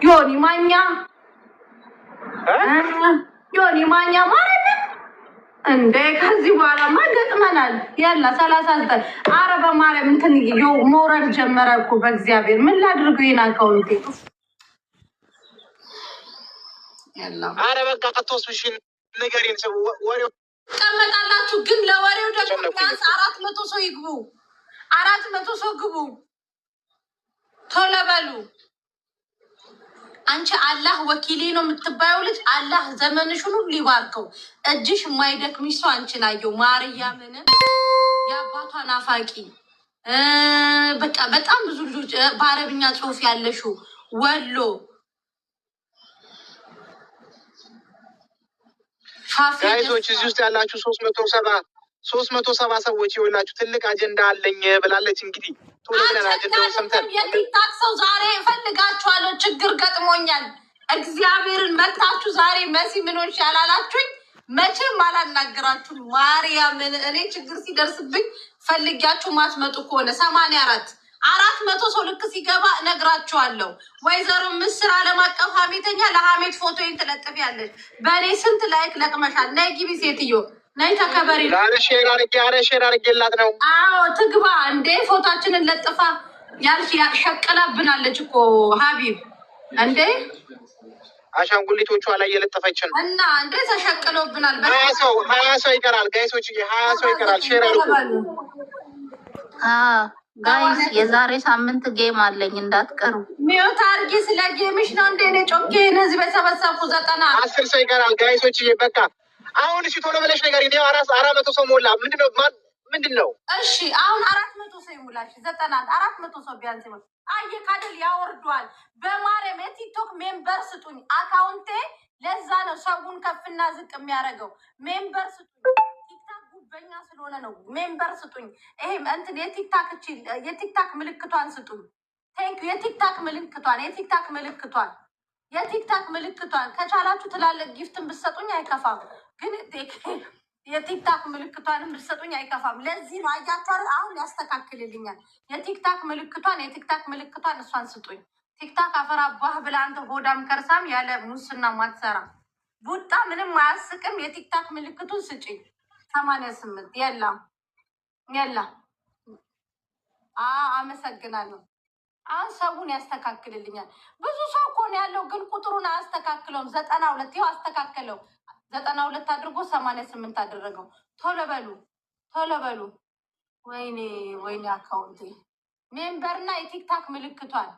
ዮኒ ማኛ ዮኒ ማኛ ማለት እንዴ ከዚህ በኋላማ ገጥመናል። ያላ 39 አረ በማርያም እንትን መውረድ ጀመረ እኮ በእግዚአብሔር ምን ላድርገው? ይሄን አካውንቴ ያላ አረ በቃ ከተወስብሽ ነገሬን ሰው ወሬው ተቀመጣላችሁ። ግን ለወሬው ደግሞ ቢያንስ 400 ሰው ይግቡ። 400 ሰው ግቡ። ቶሎ በሉ። አንቺ አላህ ወኪሌ ነው የምትባየው ልጅ አላህ ዘመንሽን ሁሉ ይባርከው። እጅሽ የማይደክምሽ ሰው አንቺን አየው። ማርያምን የአባቷ ናፋቂ በቃ በጣም ብዙ ልጆች በአረብኛ ጽሑፍ ያለሽው ወሎ ጋይሶች እዚህ ውስጥ ያላችሁ 370 ሰዎች ይኸውላችሁ ትልቅ አጀንዳ አለኝ ብላለች። እንግዲህ ቶሎ ብለን አጀንዳውን ሰምተን የቲክታክ ሰው ዛሬ እፈልጋችኋለሁ፣ ችግር ገጥሞኛል። እግዚአብሔርን መታችሁ ዛሬ መሲ ምኖች ያላላችሁኝ መቼም አላናግራችሁም። ማርያምን እኔ ችግር ሲደርስብኝ ፈልጊያችሁ ማትመጡ ከሆነ 400 ሰው ልክ ሲገባ እነግራችኋለሁ። ወይዘሮ ምስር ዓለም አቀፍ ሀሜተኛ ለሀሜት ፎቶዬን ትለጥፊያለሽ። በእኔ ስንት ላይክ ለቅመሻል። ነይ ግቢ ሴትዮ ነይ ተከበሪ። ሼር አድርጌላት ነው። አዎ ትግባ እንዴ ፎቶችንን ለጥፋ ያልሽ ሸቀላብናለች እኮ ሀቢብ እንዴ አሻንጉሊቶቿ ላይ የለጠፈች ነው እና እንዴ ተሸቅሎብናል። 20 ሰው ይቀራል ጋይሶች፣ 20 ሰው ይቀራል። ሼር አድርጉ ጋይስ። የዛሬ ሳምንት ጌም አለኝ እንዳትቀሩ። ሚዮት አርጊ። ስለ ጌምሽ ነው እንዴ እኔ ጮኬ ህዝብ የሰበሰብኩ 10 ሰው ይቀራል ጋይሶች። በቃ አሁን እሺ ቶሎ ብለሽ ነገር ይሄ 400 ሰው ሞላ። ምንድነው? እሺ አሁን 400 ሰው ይሙላሽ። 400 ሰው ቢያንስ ይሙላ። አየህ ካደል ያወርዷል። በማርያም የቲክቶክ ሜምበር ስጡኝ። አካውንቴ ለዛ ነው ሰውን ከፍና ዝቅ የሚያደርገው። ሜምበር ስጡኝ። ቲክታክ ጉበኛ ስለሆነ ነው። ሜምበር ስጡኝ። ይሄ እንትን የቲክታክ ምልክቷን ስጡኝ። ቴንክ የቲክታክ ምልክቷን ከቻላችሁ ትላለህ። ጊፍትን ብትሰጡኝ አይከፋም፣ ግን የቲክታክ ምልክቷንም ብትሰጡኝ አይከፋም። ለዚህ ነው አያችኋል። አሁን ያስተካክልልኛል። የቲክታክ ምልክቷን እሷን ስጡኝ። ቲክታክ አፈር አባህ ብላ አንተ ሆዳም ከርሳም ያለ ሙስና ማትሰራ ቡጣ ምንም አያስቅም። የቲክታክ ምልክቱን ስጭኝ። 88 የላ አመሰግናለሁ። አሁን ሰውን ያስተካክልልኛል። ብዙ ሰው እኮ ነው ያለው፣ ግን ቁጥሩን አያስተካክለውም። 92 ይኸው አስተካከለው። 92 አድርጎ 88 አደረገው። ቶሎ በሉ። ወይኔ አካውንቴ ሜምበርና የቲክታክ ምልክቷን